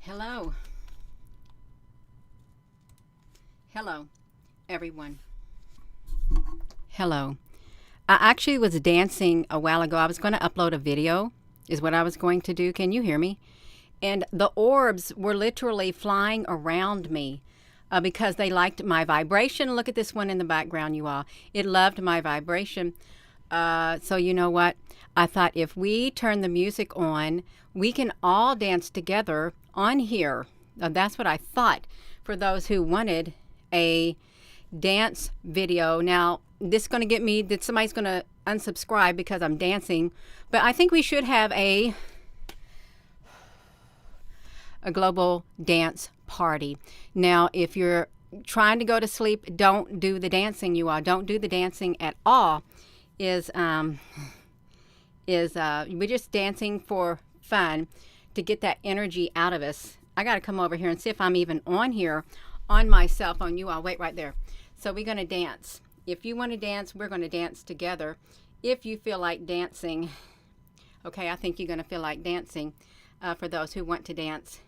Hello. Hello, everyone. Hello. I actually was dancing a while ago. I was going to upload a video, is what I was going to do. Can you hear me? And the orbs were literally flying around me because they liked my vibration. Look at this one in the background, you all. It loved my vibration. So you know what? I thought if we turn the music on, we can all dance together on here. That's what I thought for those who wanted a dance video. Now, this is going to get me that somebody's going to unsubscribe because I'm dancing, but I think we should have a global dance party. Now, if you're trying to go to sleep, don't do the dancing, you all. Don't do the dancing at all. We're just dancing for fun to get that energy out of us. I got to come over here and see if I'm even on here on my cell phone. You all wait right there. So we're going to dance. If you want to dance, we're going to dance together. If you feel like dancing, okay, I think you're going to feel like dancing for those who want to dance.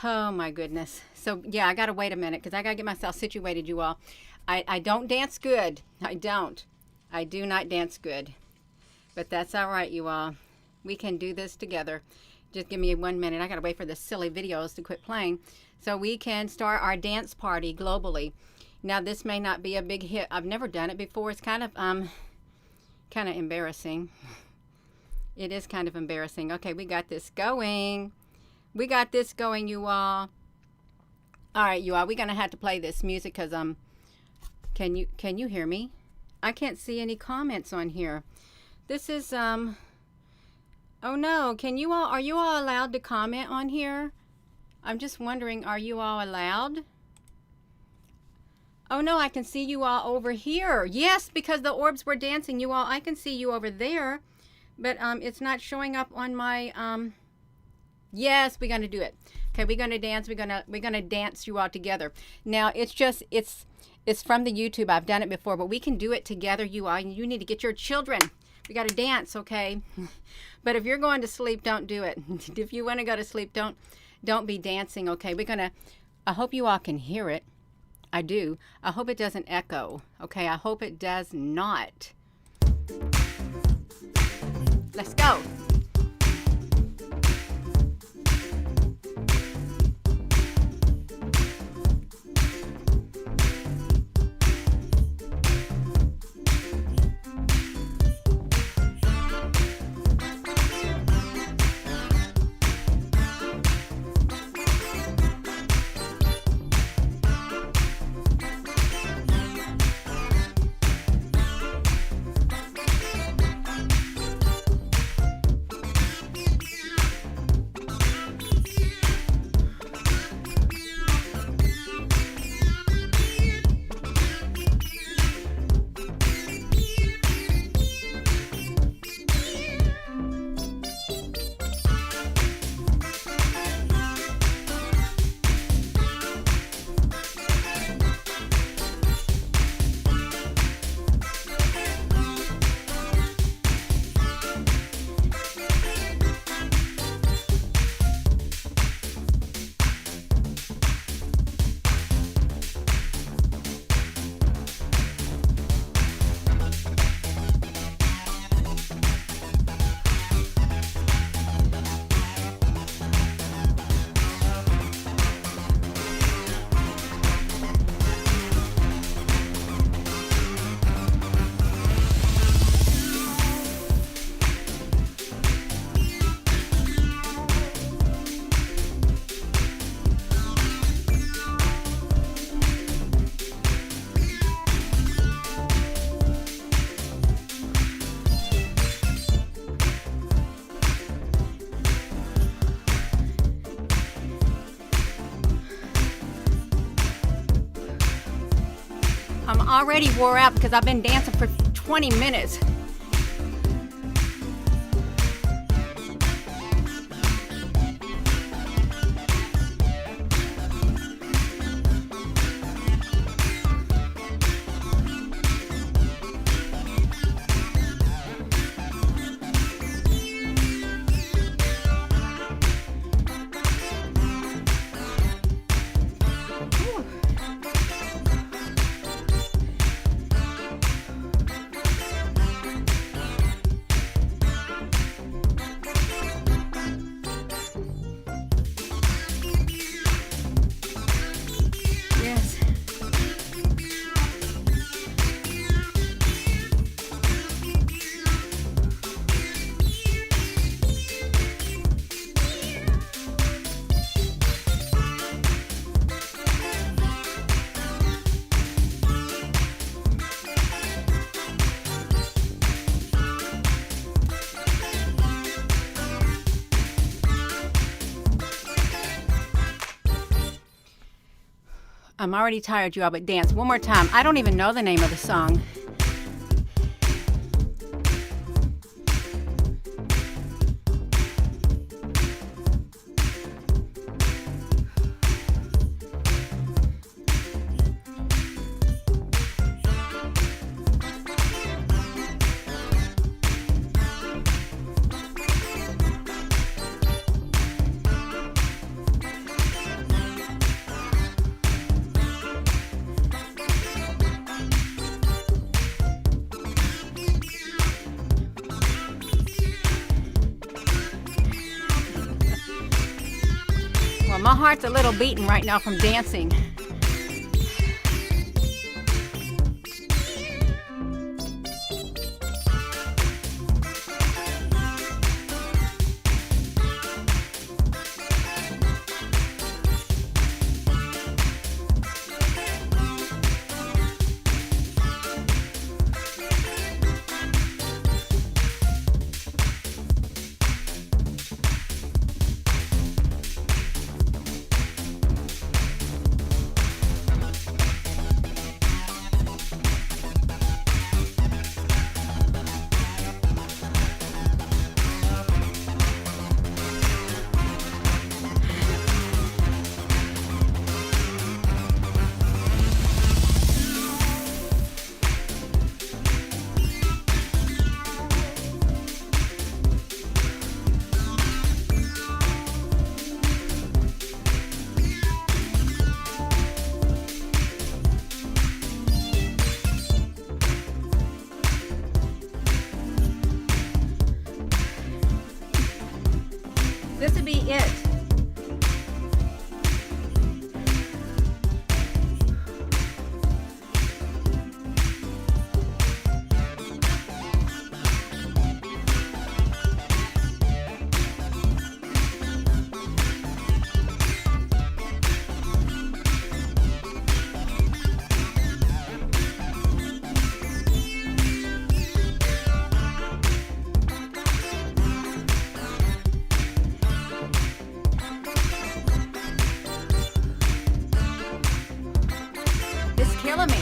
Oh my goodness. So yeah, I got to wait a minute because I got to get myself situated, you all. I don't dance good. I don't. I do not dance good. But that's all right, you all. We can do this together. Just give me 1 minute. I got to wait for the silly videos to quit playing so we can start our dance party globally. Now, this may not be a big hit. I've never done it before. It's kind of embarrassing. It is kind of embarrassing. Okay, we got this going. We got this going, you all. All right, you all. We're going to have to play this music because can you hear me? I can't see any comments on here. This is oh no, are you all allowed to comment on here? I'm just wondering, are you all allowed? Oh no, I can see you all over here. Yes, because the orbs were dancing, you all. I can see you over there, but it's not showing up on my yes, we're gonna do it. Okay, we're gonna dance. We're gonna dance you all together. Now it's from the YouTube. I've done it before, but we can do it together, you all. You need to get your children. We got to dance, okay? But if you're going to sleep, don't do it. If you want to go to sleep, don't be dancing, okay? I hope you all can hear it. I do. I hope it doesn't echo, okay? I hope it does not. Let's go. I'm already wore out because I've been dancing for 20 minutes. I'm already tired, you all, but dance one more time. I don't even know the name of the song. Well, my heart's a little beating right now from dancing. This would be it. It's killing me.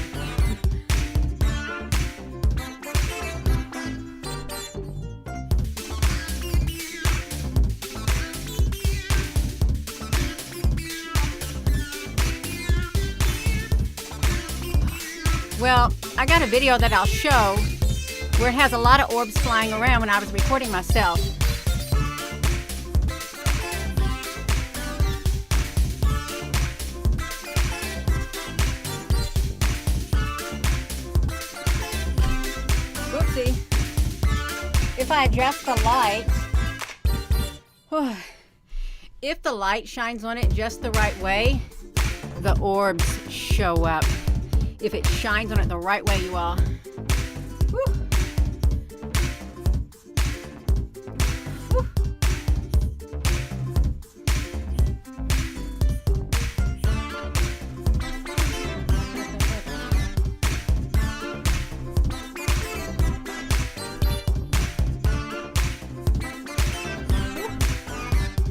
Well, I got a video that I'll show where it has a lot of orbs flying around when I was recording myself. Oopsie. If I adjust the light, if the light shines on it just the right way, the orbs show up. If it shines on it the right way, you all. Whew. Whew.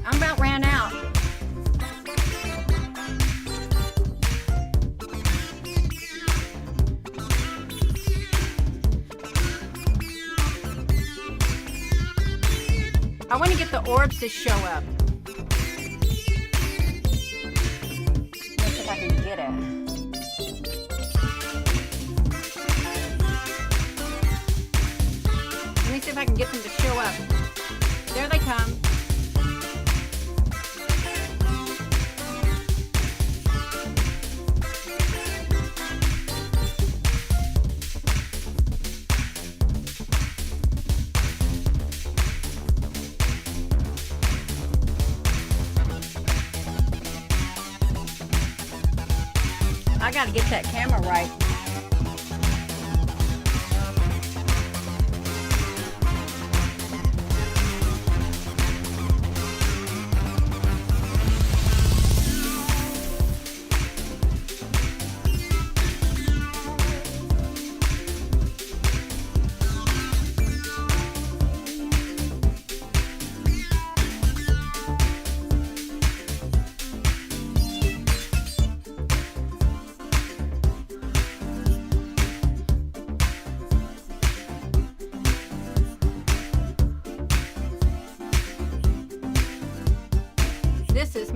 I'm about ran out. I want to get the orbs to show up. Let's see if I can get it. Let me see if I can get them to show up. There they come. I gotta get that camera right.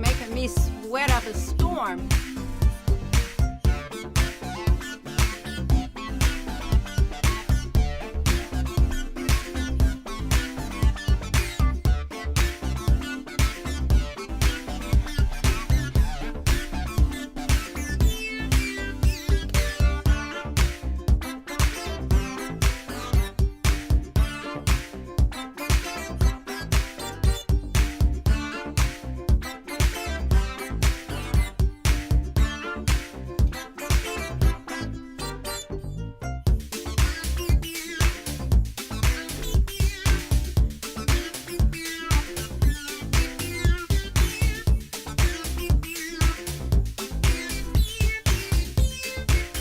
making me sweat up a storm.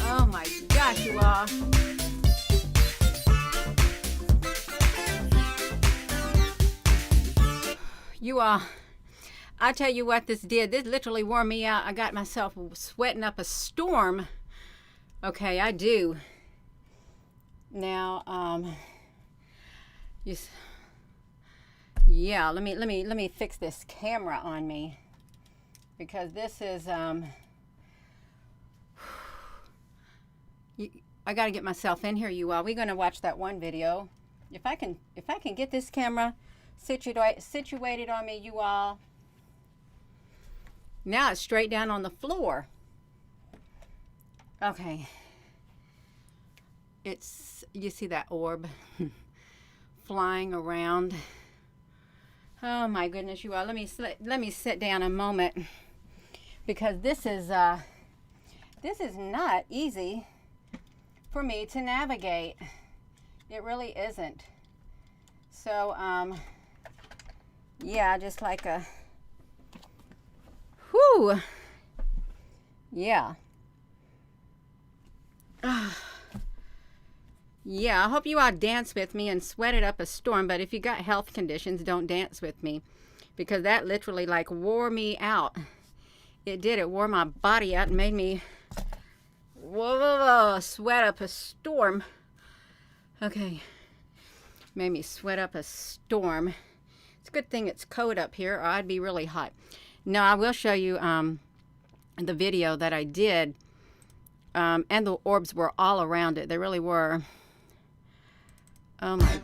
Oh my gosh, you all. You all, I tell you what this did. This literally wore me out. I got myself sweating up a storm. Okay, I do. Now, yeah, let me fix this camera on me, because this is I got to get myself in here, you all. We're going to watch that one video. If I can get this camera situated on me, you all. Now it's straight down on the floor. Okay. You see that orb flying around. Oh my goodness, you all. Let me sit down a moment, because this is not easy for me to navigate. It really isn't. So yeah, just like a whoo. Yeah. Yeah, I hope you all dance with me and sweat it up a storm, but if you got health conditions, don't dance with me, because that literally like wore me out. It did. It wore my body out and made me sweat up a storm. Okay. Made me sweat up a storm. It's a good thing it's cold up here, or I'd be really hot. Now, I will show you the video that I did, and the orbs were all around it. They really were. Oh my.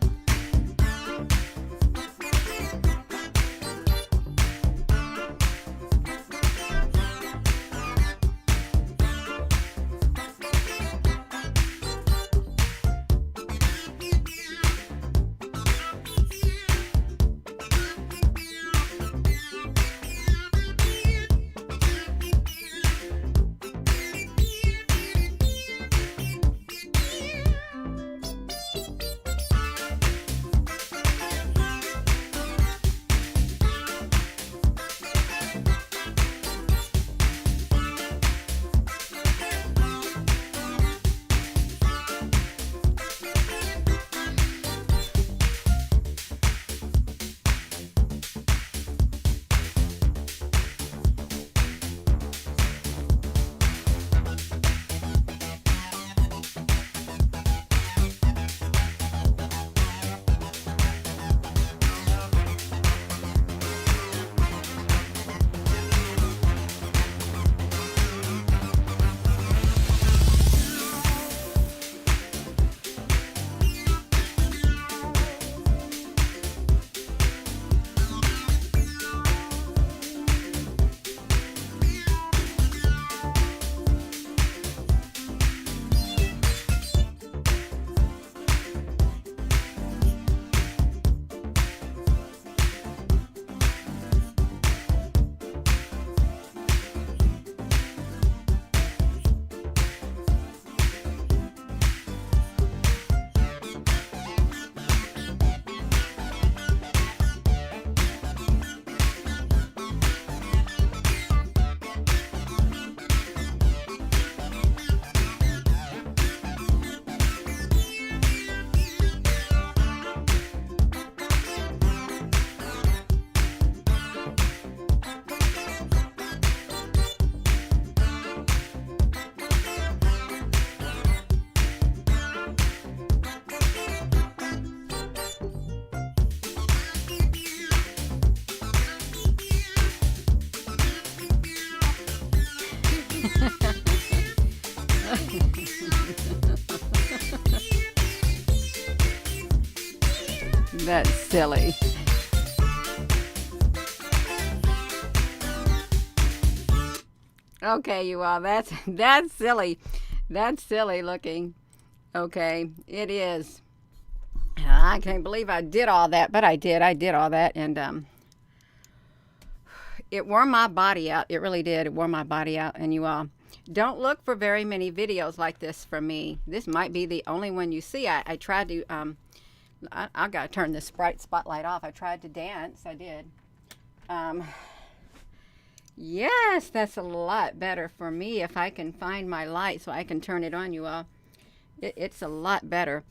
That's silly. Okay, you all. That's silly. That's silly looking. Okay, it is. I can't believe I did all that, but I did. I did all that, and it wore my body out. It really did. It wore my body out, and you all don't look for very many videos like this from me. This might be the only one you see. I tried to. I got to turn this bright spotlight off. I tried to dance. I did. Yes, that's a lot better for me if I can find my light so I can turn it on, you all. It's a lot better.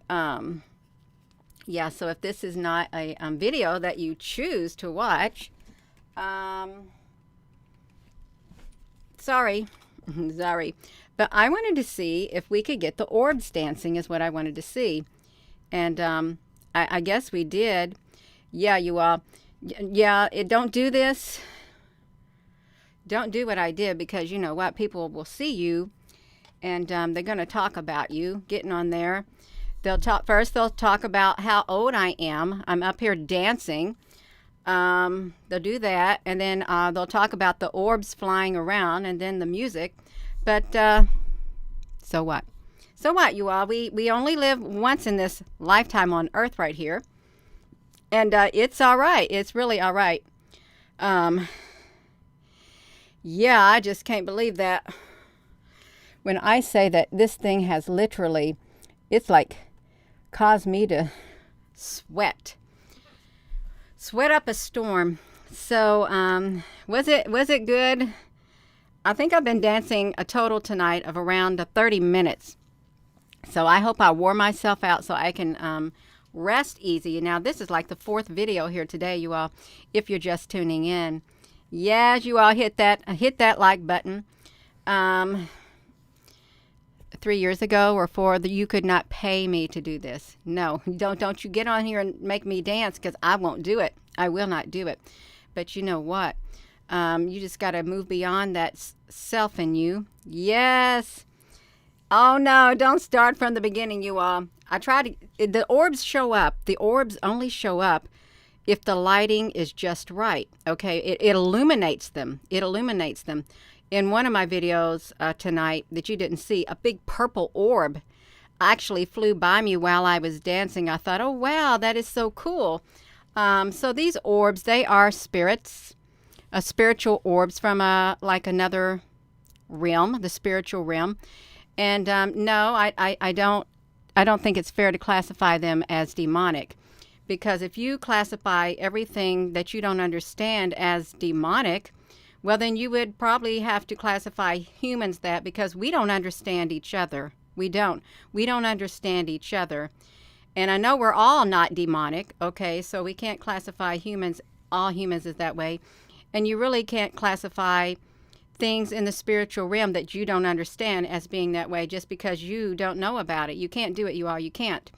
Yeah, so if this is not a video that you choose to watch, sorry, sorry. But I wanted to see if we could get the orbs dancing is what I wanted to see. And I guess we did. Yeah, you all. Yeah, don't do this. Don't do what I did, because you know what? People will see you, and they're going to talk about you getting on there. They'll talk about how old I am. I'm up here dancing. They'll do that, and then they'll talk about the orbs flying around, and then the music. But so what? So what, you all? We only live once in this lifetime on Earth right here, and it's all right. It's really all right. Yeah, I just can't believe that. When I say that this thing has literally, it's like caused me to sweat up a storm. So was it good? I think I've been dancing a total tonight of around 30 minutes. So I hope I wore myself out so I can rest easy. Now this is like the 4th video here today, you all, if you're just tuning in. Yes, you all hit that like button. 3 years ago or 4, you could not pay me to do this. No, don't you get on here and make me dance, because I won't do it. I will not do it. But you know what? You just got to move beyond that self in you. Yes. Oh no, don't start from the beginning, you all. The orbs show up. The orbs only show up if the lighting is just right. Okay, it illuminates them. It illuminates them. In one of my videos tonight that you didn't see, a big purple orb actually flew by me while I was dancing. I thought, oh wow, that is so cool. So these orbs, they are spirits, spiritual orbs from like another realm, the spiritual realm. And no, I don't think it's fair to classify them as demonic. Because if you classify everything that you don't understand as demonic, well, then you would probably have to classify humans that, because we don't understand each other. We don't understand each other. And I know we're all not demonic, okay? So we can't classify all humans as that way. And you really can't classify things in the spiritual realm that you don't understand as being that way just because you don't know about it. You can't do it, you all. You can't,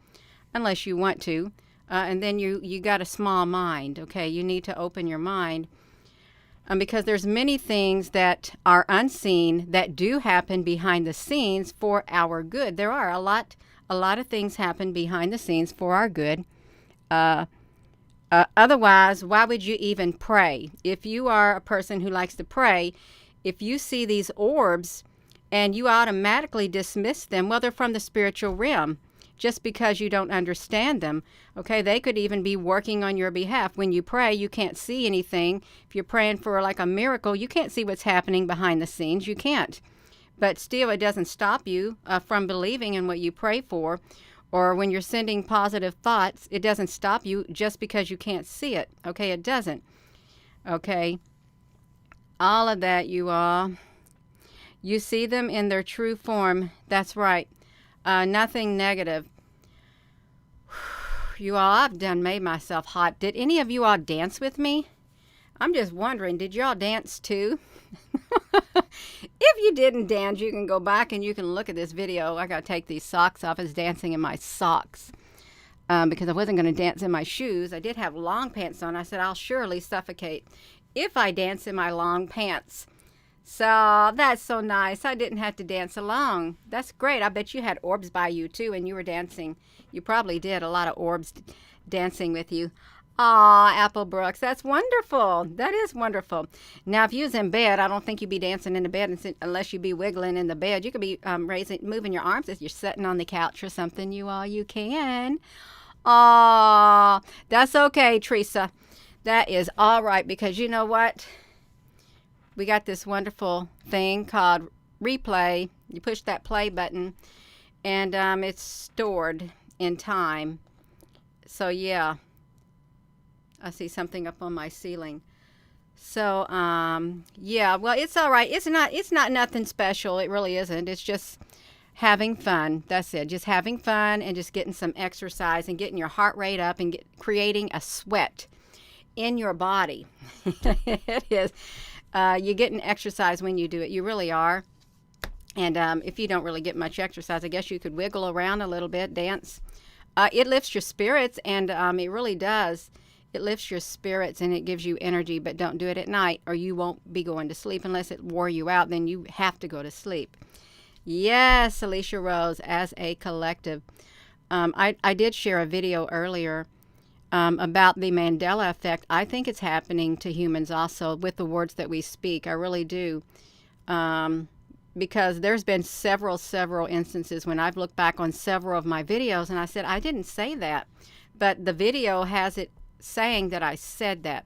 unless you want to. And then you got a small mind, okay? You need to open your mind, because there's many things that are unseen that do happen behind the scenes for our good. There are a lot of things happen behind the scenes for our good. Otherwise, why would you even pray? If you are a person who likes to pray, if you see these orbs and you automatically dismiss them, well, they're from the spiritual realm. Just because you don't understand them. Okay, they could even be working on your behalf. When you pray, you can't see anything. If you're praying for like a miracle, you can't see what's happening behind the scenes. You can't. But still, it doesn't stop you from believing in what you pray for. Or when you're sending positive thoughts, it doesn't stop you just because you can't see it. Okay, it doesn't. Okay, all of that, you all. You see them in their true form. That's right. Nothing negative. You all, I've made myself hot. Did any of you all dance with me? I'm just wondering, did y'all dance too? If you didn't dance, you can go back and you can look at this video. I got to take these socks off. I was dancing in my socks because I wasn't going to dance in my shoes. I did have long pants on. I said, I'll surely suffocate if I dance in my long pants. So that's so nice. I didn't have to dance along. That's great. I bet you had orbs by you too, and you were dancing. You probably did a lot of orbs dancing with you. Aw, Apple Brooks, that's wonderful. That is wonderful. Now, if you was in bed, I don't think you'd be dancing in the bed unless you be wiggling in the bed. You could be moving your arms as you're sitting on the couch or something. You can. Aw, that's okay, Teresa. That is all right because you know what? We got this wonderful thing called replay. You push that play button, and it's stored in time. So yeah, I see something up on my ceiling. So yeah, well, it's all right. It's not nothing special. It really isn't. It's just having fun. That's it. Just having fun and just getting some exercise and getting your heart rate up and creating a sweat in your body. It is. You're getting exercise when you do it. You really are. And if you don't really get much exercise, I guess you could wiggle around a little bit, dance. It lifts your spirits, and it really does. It lifts your spirits and it gives you energy, but don't do it at night or you won't be going to sleep unless it wore you out. Then you have to go to sleep. Yes, Alicia Rose, as a collective. I did share a video earlier about the Mandela effect. I think it's happening to humans also with the words that we speak. I really do. Because there's been several instances when I've looked back on several of my videos and I said, I didn't say that. But the video has it saying that I said that.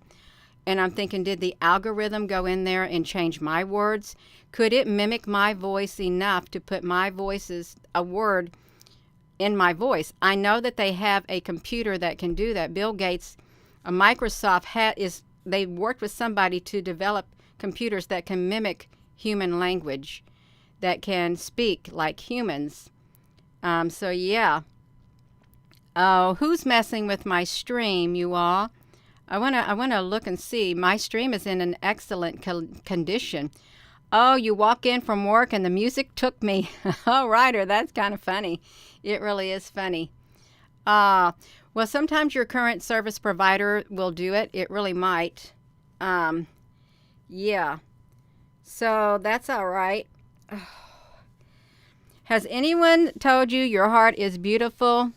And I'm thinking, did the algorithm go in there and change my words? Could it mimic my voice enough to put a word in my voice? I know that they have a computer that can do that. Bill Gates, Microsoft they worked with somebody to develop computers that can mimic human language, that can speak like humans. So yeah. Oh, who's messing with my stream, you all? I wanna look and see. My stream is in an excellent condition. Oh, you walk in from work and the music took me. Oh, Ryder, that's kind of funny. It really is funny. Well, sometimes your current service provider will do it. It really might. Yeah. So that's all right. Has anyone told you your heart is beautiful?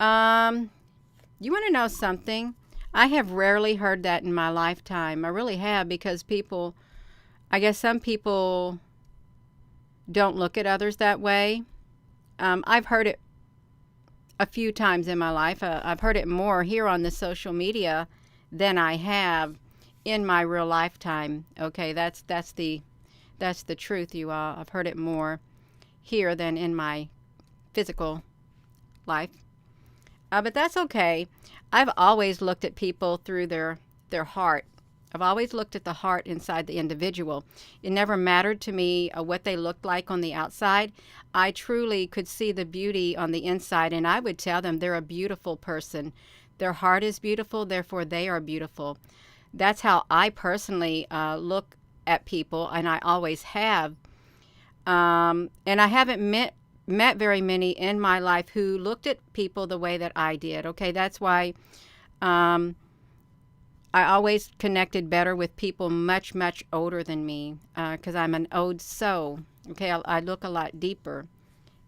You want to know something? I have rarely heard that in my lifetime. I really have, because I guess some people don't look at others that way. I've heard it a few times in my life. I've heard it more here on the social media than I have in my real lifetime. Okay, that's the truth, you all. I've heard it more here than in my physical life. But that's okay. I've always looked at people through their heart. I've always looked at the heart inside the individual. It never mattered to me what they looked like on the outside. I truly could see the beauty on the inside, and I would tell them they're a beautiful person. Their heart is beautiful, therefore they are beautiful. That's how I personally look at people, and I always have. And I haven't met very many in my life who looked at people the way that I did. Okay, that's why I always connected better with people much older than me, because I'm an old soul. Okay, I look a lot deeper.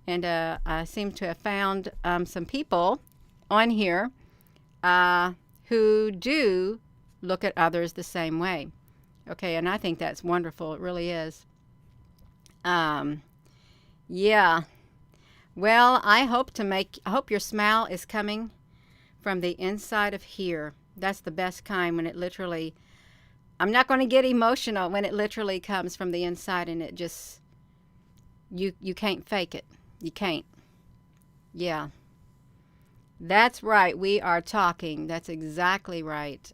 And I seem to have found some people on here who do look at others the same way. Okay, and I think that's wonderful. It really is. Yeah. Well, I hope your smile is coming from the inside of here. That's the best kind, when it literally, I'm not going to get emotional, when it literally comes from the inside, and it just, you can't fake it. You can't. Yeah. That's right. We are talking. That's exactly right.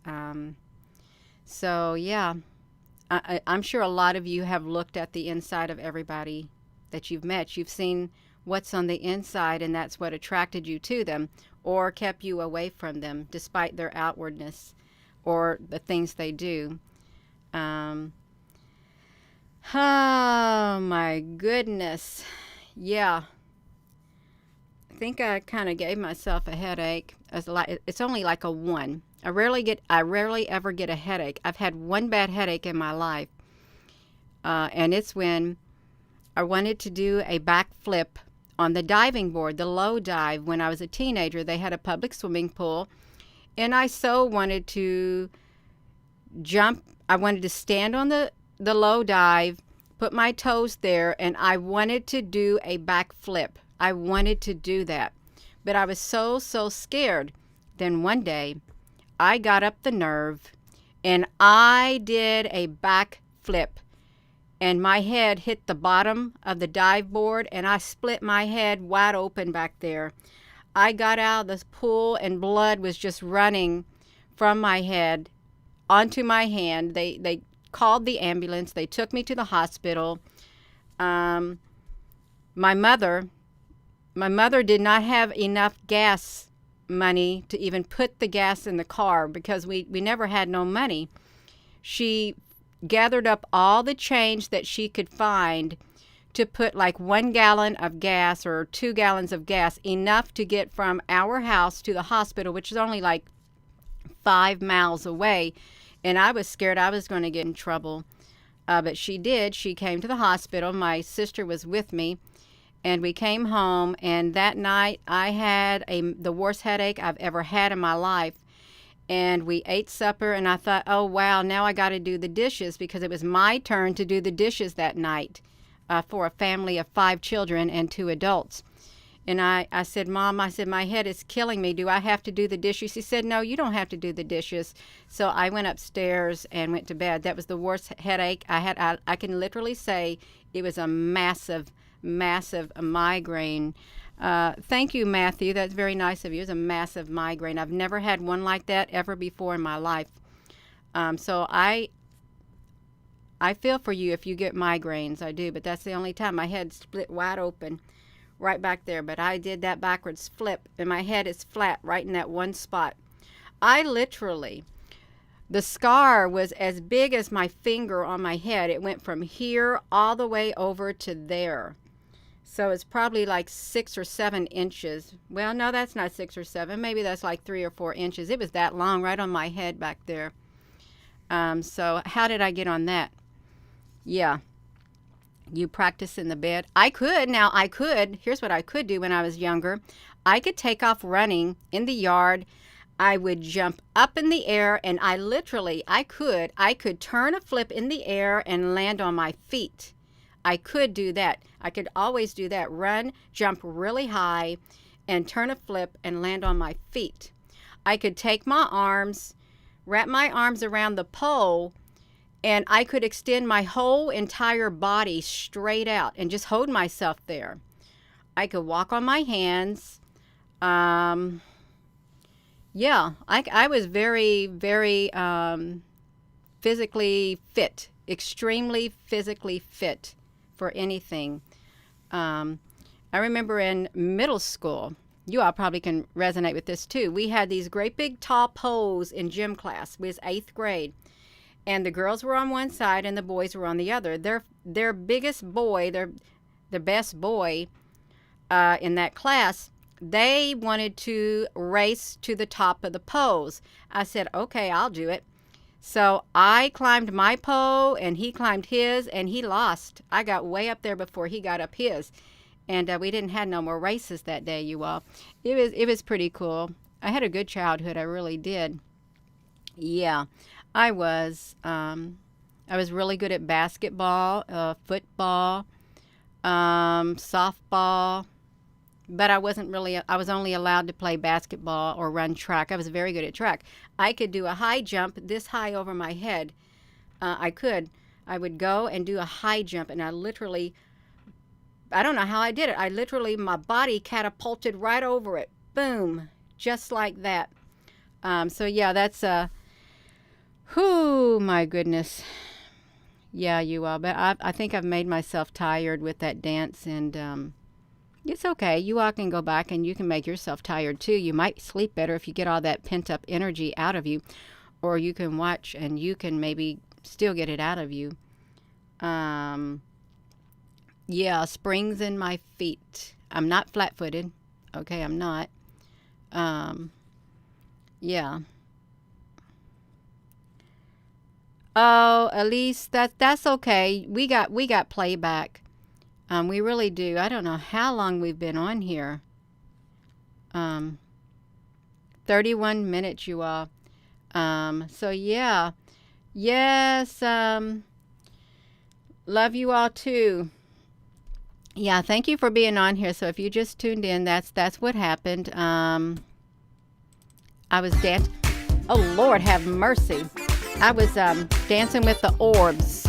So yeah, I'm sure a lot of you have looked at the inside of everybody that you've met. You've seen what's on the inside, and that's what attracted you to them or kept you away from them, despite their outwardness or the things they do. Oh my goodness. Yeah. I think I kind of gave myself a headache. It's only like a 1. I rarely ever get a headache. I've had one bad headache in my life. And it's when I wanted to do a backflip on the diving board, the low dive. When I was a teenager, they had a public swimming pool, and I so wanted to jump. I wanted to stand on the low dive, put my toes there, and I wanted to do a backflip. I wanted to do that, but I was so scared. Then one day, I got up the nerve, and I did a backflip, and my head hit the bottom of the dive board, and I split my head wide open back there. I got out of the pool, and blood was just running from my head onto my hand. They called the ambulance. They took me to the hospital. My mother did not have enough gas money to even put the gas in the car because we never had no money. She gathered up all the change that she could find to put like 1 gallon of gas or 2 gallons of gas, enough to get from our house to the hospital, which is only like 5 miles away. And I was scared I was going to get in trouble. But she did. She came to the hospital. My sister was with me. And we came home. And that night I had the worst headache I've ever had in my life. And we ate supper. And I thought, oh, wow, now I got to do the dishes, because it was my turn to do the dishes that night for a family of 5 children and 2 adults. And I said, Mom, I said, my head is killing me. Do I have to do the dishes? She said, no, you don't have to do the dishes. So I went upstairs and went to bed. That was the worst headache I had. I can literally say it was a massive migraine. Thank you, Matthew. That's very nice of you. It was a massive migraine. I've never had one like that ever before in my life. So I feel for you if you get migraines. I do, but that's the only time. My head split wide open right back there, but I did that backwards flip, and my head is flat right in that one spot. I literally, the scar was as big as my finger on my head. It went from here all the way over to there. So it's probably like 6 or 7 inches. Well, no, that's not 6 or 7. Maybe that's like 3 or 4 inches. It was that long right on my head back there. So how did I get on that? Yeah. You practice in the bed. I could. Here's what I could do when I was younger. I could take off running in the yard. I would jump up in the air, and I could turn a flip in the air and land on my feet. I could do that. I could always do that. Run, jump really high, and turn a flip and land on my feet. I could take my arms, wrap my arms around the pole, and I could extend my whole entire body straight out and just hold myself there. I could walk on my hands. Yeah, I was very physically fit, extremely physically fit for anything. I remember in middle school, you all probably can resonate with this too. We had these great big tall poles in gym class. It was 8th grade. And the girls were on one side and the boys were on the other. Their biggest boy, their best boy in that class, they wanted to race to the top of the poles. I said, okay, I'll do it. So I climbed my pole and he climbed his, and he lost. I got way up there before he got up his. And we didn't have no more races that day, you all. It was pretty cool. I had a good childhood. I really did. Yeah. I was really good at basketball, football, softball, but I was only allowed to play basketball or run track. I was very good at track. I could do a high jump this high over my head. I would go and do a high jump, and I don't know how I did it. My body catapulted right over it. Boom. Just like that. So yeah, that's whew, my goodness. Yeah, you all. But I think I've made myself tired with that dance, and it's okay. You all can go back and you can make yourself tired too. You might sleep better if you get all that pent up energy out of you, or you can watch and you can maybe still get it out of you. Yeah, springs in my feet. I'm not flat-footed. Okay, I'm not. Yeah. Oh, at least that's okay. We got playback. We really do. I don't know how long we've been on here. Um, 31 minutes, you all. So yeah. Yes, love you all too. Yeah, thank you for being on here. So if you just tuned in, that's what happened. I was dancing. Oh Lord, have mercy. I was dancing with the orbs.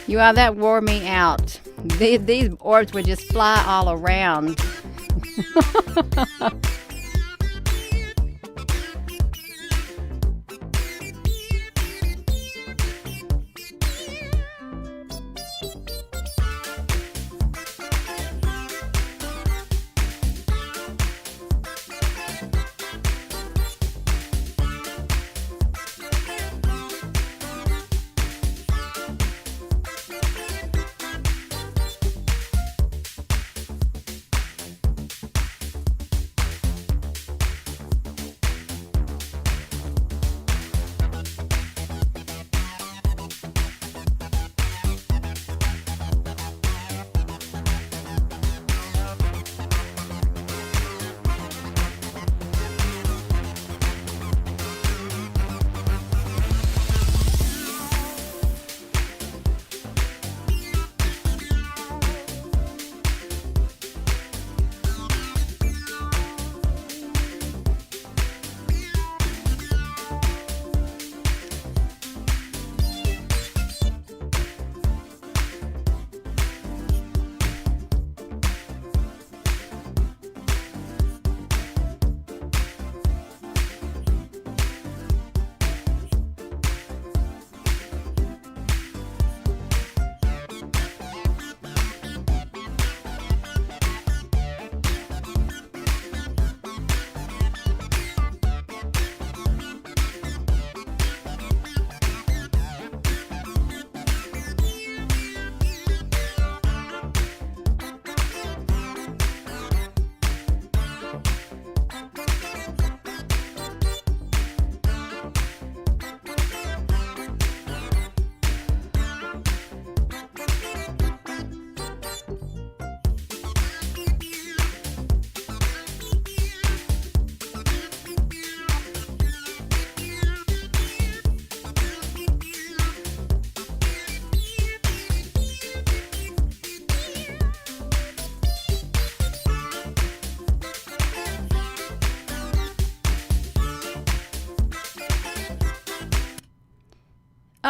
You all, that wore me out. These orbs would just fly all around.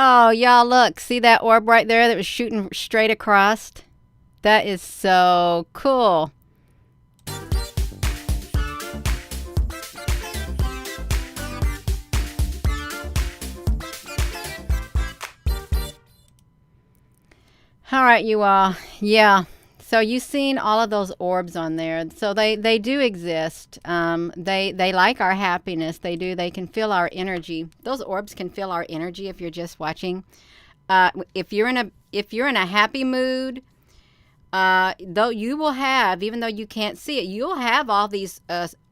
Oh, y'all, look. See that orb right there that was shooting straight across? That is so cool. All right, you all. Yeah. So you've seen all of those orbs on there. So they do exist. They like our happiness. They do. They can feel our energy. Those orbs can feel our energy if you're just watching. If you're in a happy mood, though you will have, even though you can't see it, you'll have all these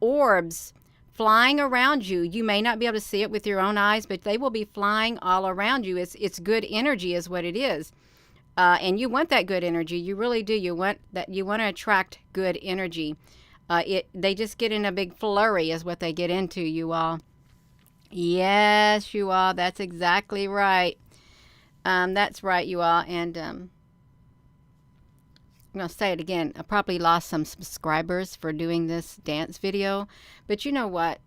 orbs flying around you. You may not be able to see it with your own eyes, but they will be flying all around you. It's good energy, is what it is. And you want that good energy. You really do. You want that. You want to attract good energy. They just get in a big flurry, is what they get into. You all. Yes, you all. That's exactly right. That's right, you all. And I'm gonna say it again. I probably lost some subscribers for doing this dance video, but you know what?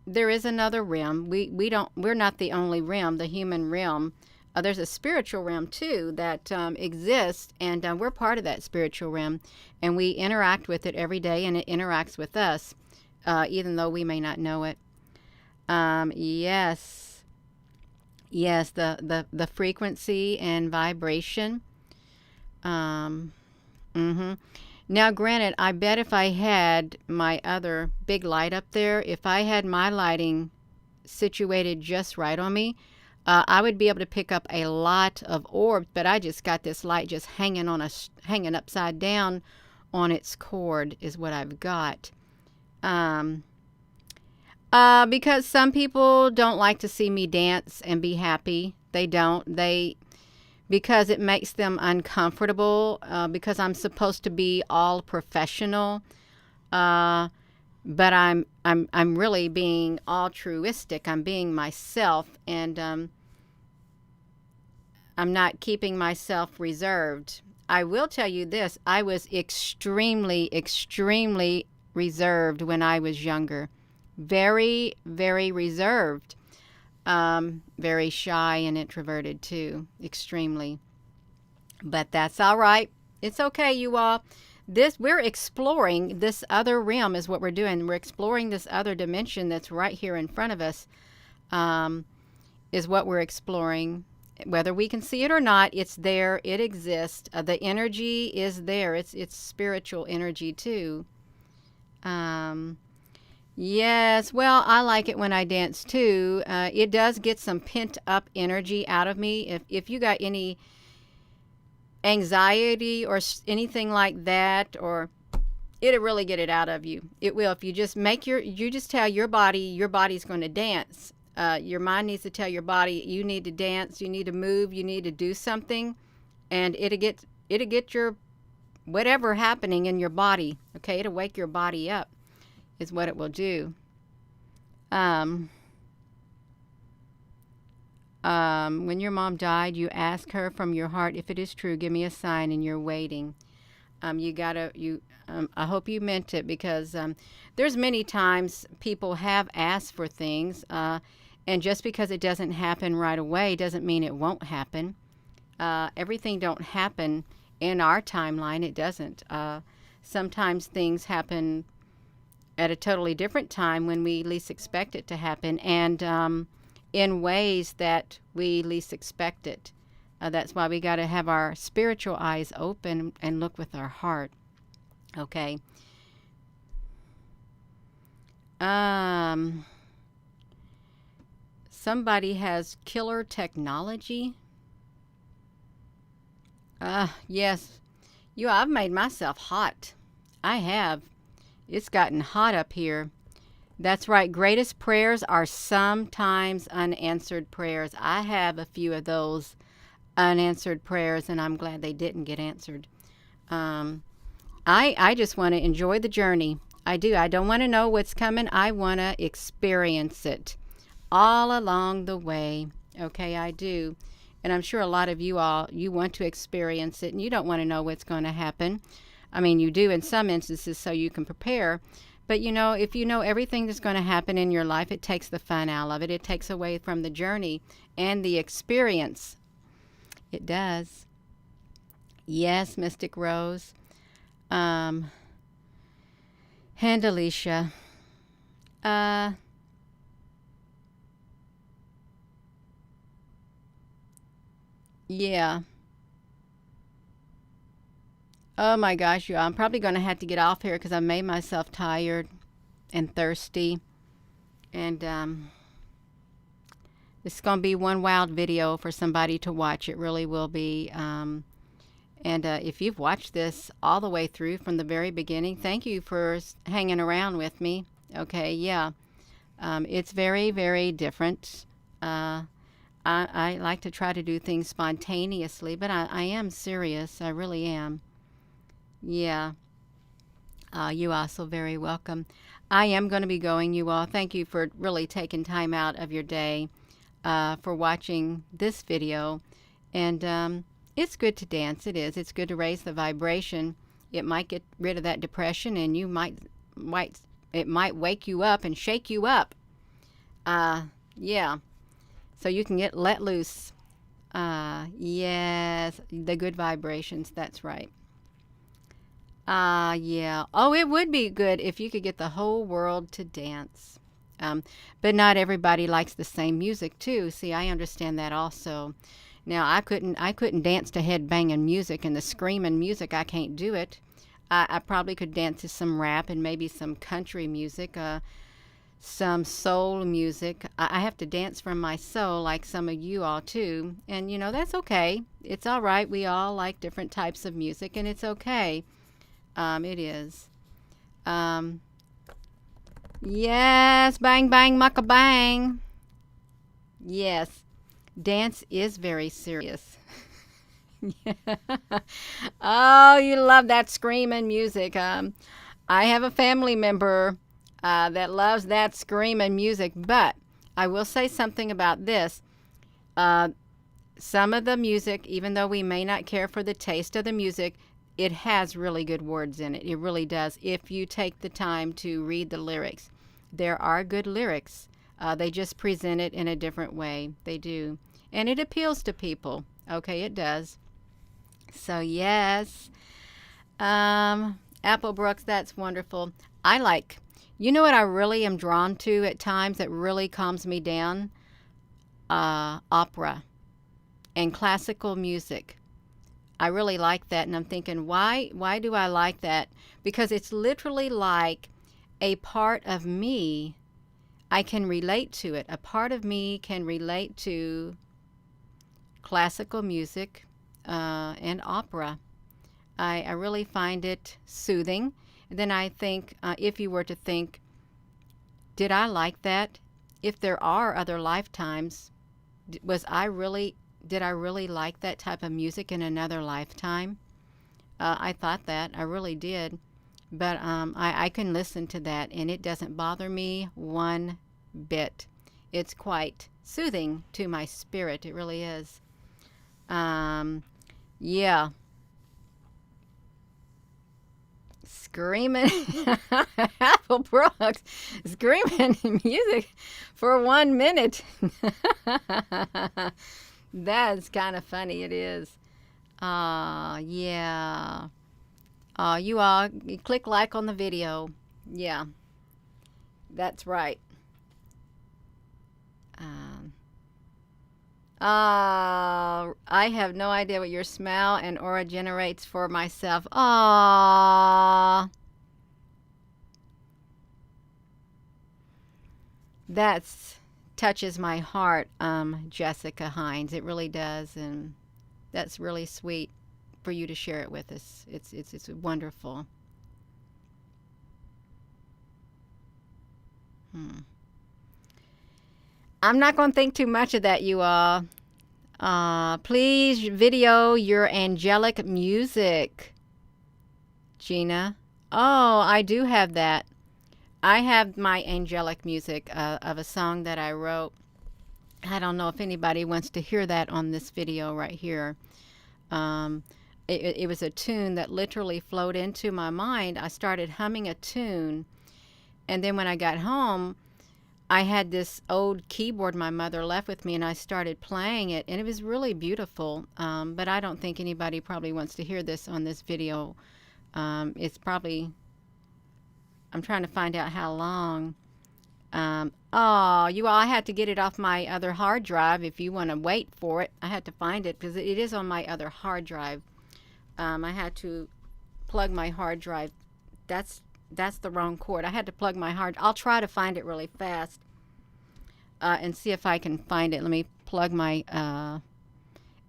There is another realm. We're not the only realm. The human realm. There's a spiritual realm too that exists, and we're part of that spiritual realm, and we interact with it every day, and it interacts with us, even though we may not know it. Yes, yes, the frequency and vibration. Mm-hmm. Now, granted, I bet if I had my other big light up there, if I had my lighting situated just right on me, I would be able to pick up a lot of orbs, but I just got this light just hanging upside down on its cord is what I've got. Because some people don't like to see me dance and be happy. They don't. Because it makes them uncomfortable. Because I'm supposed to be all professional. But I'm really being altruistic. I'm being myself, and I'm not keeping myself reserved. I will tell you this: I was extremely, extremely reserved when I was younger. Very, very reserved. Very shy and introverted too. Extremely. But that's all right. It's okay, you all. We're exploring this other realm is what we're doing. We're exploring this other dimension that's right here in front of us, is what we're exploring. Whether we can see it or not, it's there. It exists. The energy is there. It's spiritual energy too. Yes, well, I like it when I dance too. It does get some pent up energy out of me. If you got any anxiety or anything like that, or it'll really get it out of you. It will. If you just you just tell your body's going to dance. Your mind needs to tell your body you need to dance, you need to move, you need to do something, and it'll get your whatever happening in your body. Okay, it'll wake your body up, is what it will do. When your mom died, you ask her from your heart, if it is true, give me a sign, and you're waiting. I hope you meant it, because there's many times people have asked for things, and just because it doesn't happen right away doesn't mean it won't happen. Everything don't happen in our timeline. It doesn't. Sometimes things happen at a totally different time when we least expect it to happen, and in ways that we least expect it. That's why we got to have our spiritual eyes open and look with our heart. Okay. Somebody has killer technology. Yes. I've made myself hot. I have. It's gotten hot up here. That's right. Greatest prayers are sometimes unanswered prayers. I have a few of those unanswered prayers, and I'm glad they didn't get answered. I just want to enjoy the journey. I do. I don't want to know what's coming. I want to experience it all along the way. Okay, I do. And I'm sure a lot of you want to experience it, and you don't want to know what's going to happen. I mean, you do in some instances so you can prepare. But you know, if you know everything that's going to happen in your life, it takes the fun out of it. It takes away from the journey and the experience. It does. Yes, Mystic Rose. Um, and Alicia. Uh, yeah. Oh my gosh, you. I'm probably going to have to get off here because I made myself tired and thirsty. And it's going to be one wild video for somebody to watch. It really will be. And if you've watched this all the way through from the very beginning, thank you for hanging around with me. Okay, yeah. It's very, very different. I like to try to do things spontaneously, but I am serious. I really am. Yeah. You also very welcome. I am going to be going, you all. Thank you for really taking time out of your day for watching this video. And it's good to dance. It is. It's good to raise the vibration. It might get rid of that depression, and you it might wake you up and shake you up. Yeah. So you can get let loose. Yes, the good vibrations. That's right. Yeah. Oh, it would be good if you could get the whole world to dance. But not everybody likes the same music too. See, I understand that also. Now, I couldn't dance to head-banging music and the screaming music. I can't do it. I probably could dance to some rap and maybe some country music, some soul music. I have to dance from my soul like some of you all too. And, you know, that's okay. It's all right. We all like different types of music, and it's okay. It is. Um, yes, bang, bang, mucka bang. Yes, dance is very serious. Yeah. Oh, you love that screaming music. I have a family member that loves that screaming music, but I will say something about this. Uh, some of the music, even though we may not care for the taste of the music, it has really good words in it. It really does. If you take the time to read the lyrics, there are good lyrics. They just present it in a different way. They do. And it appeals to people. Okay, it does. So, yes. Apple Brooks, that's wonderful. I like, you know what I really am drawn to at times that really calms me down? Opera and classical music. I really like that, and I'm thinking, why do I like that? Because it's literally like a part of me. I can relate to it. A part of me can relate to classical music and opera. I really find it soothing. And then I think, if you were to think, did I like that? If there are other lifetimes, did I really like that type of music in another lifetime? I thought that. I really did. But I can listen to that, and it doesn't bother me one bit. It's quite soothing to my spirit. It really is. Yeah. Screaming Apple Brooks, screaming music for 1 minute. That's kind of funny. It is. Yeah. You all click like on the video. Yeah, that's right. Um, I have no idea what your smile and aura generates for myself. That's touches my heart, Jessica Hines. It really does, and that's really sweet for you to share it with us. It's wonderful. Hmm. I'm not going to think too much of that, you all. Please video your angelic music, Gina. Oh, I do have that. I have my angelic music of a song that I wrote. I don't know if anybody wants to hear that on this video right here. Um, it was a tune that literally flowed into my mind. I started humming a tune, And then when I got home, I had this old keyboard my mother left with me, and I started playing it, and it was really beautiful. But I don't think anybody probably wants to hear this on this video. It's probably, I'm trying to find out how long. Oh, you all, I had to get it off my other hard drive. If you want to wait for it, I had to find it because it is on my other hard drive. I had to plug my hard drive. That's the wrong cord. I had to plug my hard. I'll try to find it really fast and see if I can find it. Let me plug my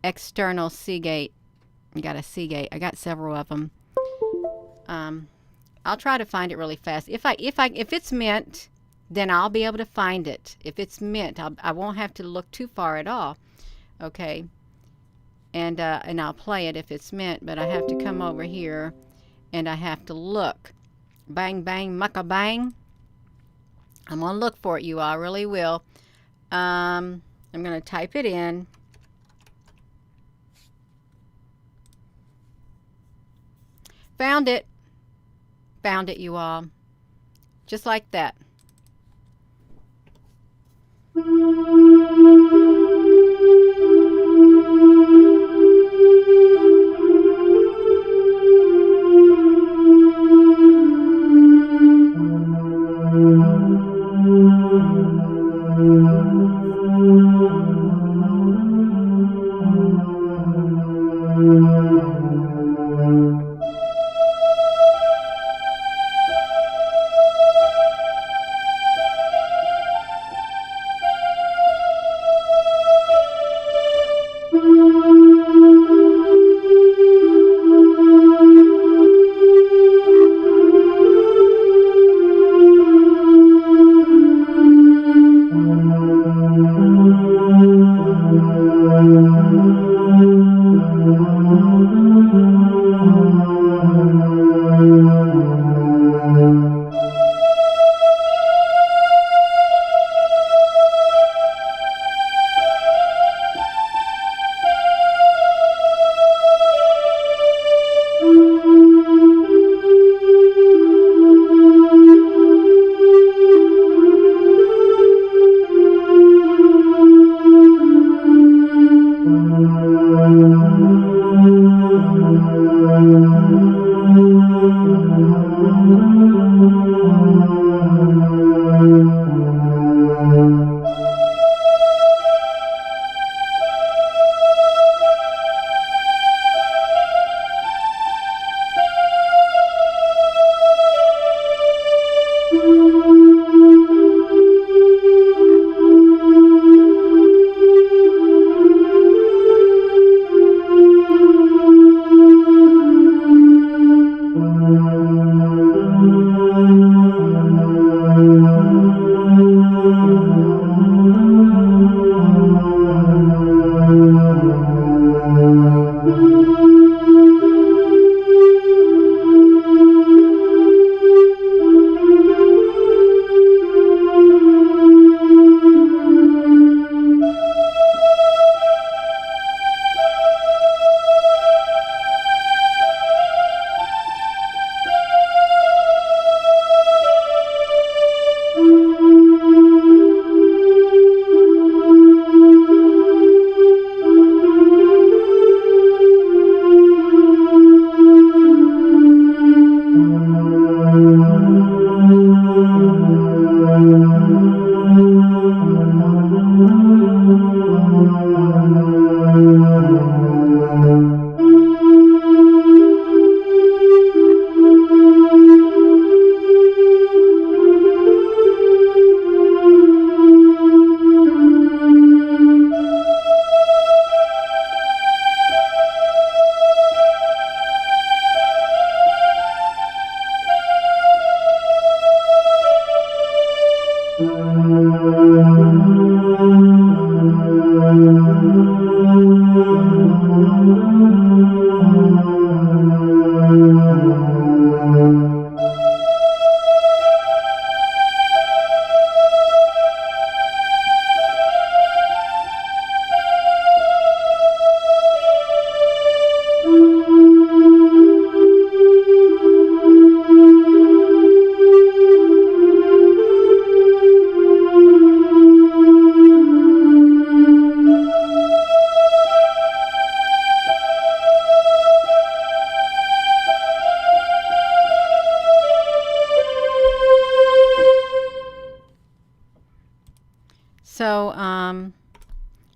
external Seagate. I got a Seagate. I got several of them. I'll try to find it really fast. If it's mint, then I'll be able to find it. If it's mint, I won't have to look too far at all. Okay. And I'll play it if it's mint, but I have to come over here and I have to look. Bang, bang, mucka bang. I'm going to look for it, you all. I really will. I'm going to type it in. Found it. Found it, you all. Just like that.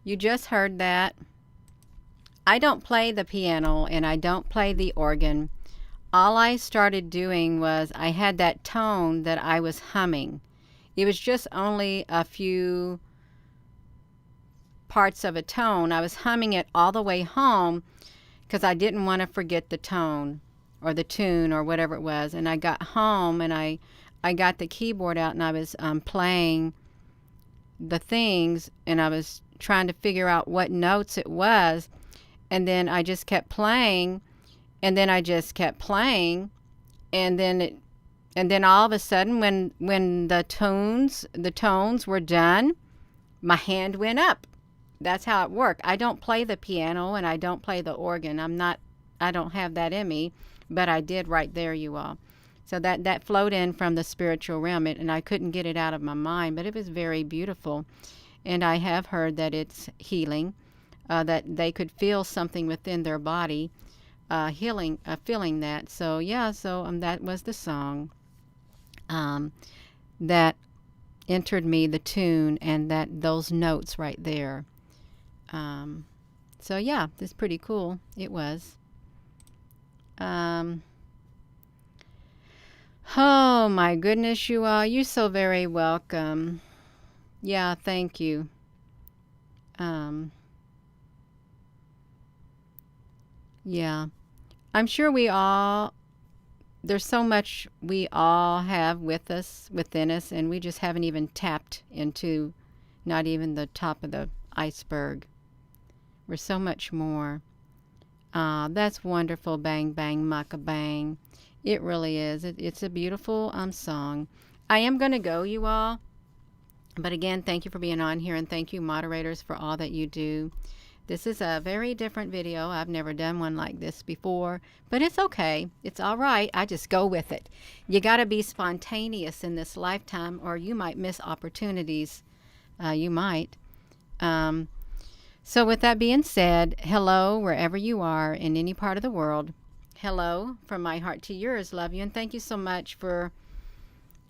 you just heard that. I don't play the piano and I don't play the organ. All I started doing was I had that tone that I was humming. It was just only a few parts of a tone. I was humming it all the way home because I didn't want to forget the tone or the tune or whatever it was. And I got home and I got the keyboard out and I was playing the things and I was trying to figure out what notes it was. And then I just kept playing and then I just kept playing and then all of a sudden when the tones were done, my hand went up. That's how it worked. I don't play the piano and I don't play the organ. I don't have that in me, but I did right there, you all. So that flowed in from the spiritual realm, and I couldn't get it out of my mind, but it was very beautiful. And I have heard that it's healing, that they could feel something within their body, feeling that. So yeah, that was the song that entered me, the tune, and those notes right there. So yeah, it's pretty cool. It was. Oh my goodness, you all, you're so very welcome. Yeah, thank you. Yeah, I'm sure there's so much we all have within us, and we just haven't even tapped into not even the top of the iceberg. We're so much more. That's wonderful, Bang Bang Maka Bang. It really is. It's a beautiful song. I am going to go, you all. But again, thank you for being on here, and thank you, moderators, for all that you do. This is a very different video. I've never done one like this before, but it's okay. It's all right. I just go with it. You got to be spontaneous in this lifetime, or you might miss opportunities. You might. So with that being said, hello, wherever you are in any part of the world. Hello from my heart to yours. Love you, and thank you so much for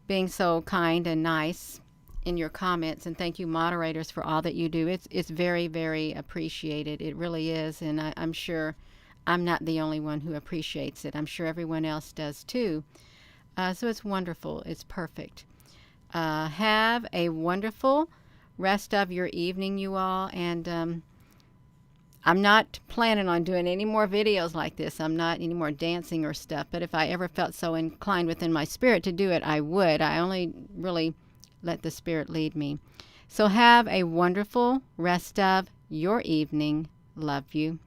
being so kind and nice in your comments, and thank you, moderators, for all that you do. It's very, very appreciated. It really is, and I'm sure I'm not the only one who appreciates it. I'm sure everyone else does too. So it's wonderful. It's perfect. Have a wonderful rest of your evening, you all, and I'm not planning on doing any more videos like this. I'm not any more dancing or stuff, but if I ever felt so inclined within my spirit to do it, I would. I only really let the spirit lead me. So have a wonderful rest of your evening. Love you.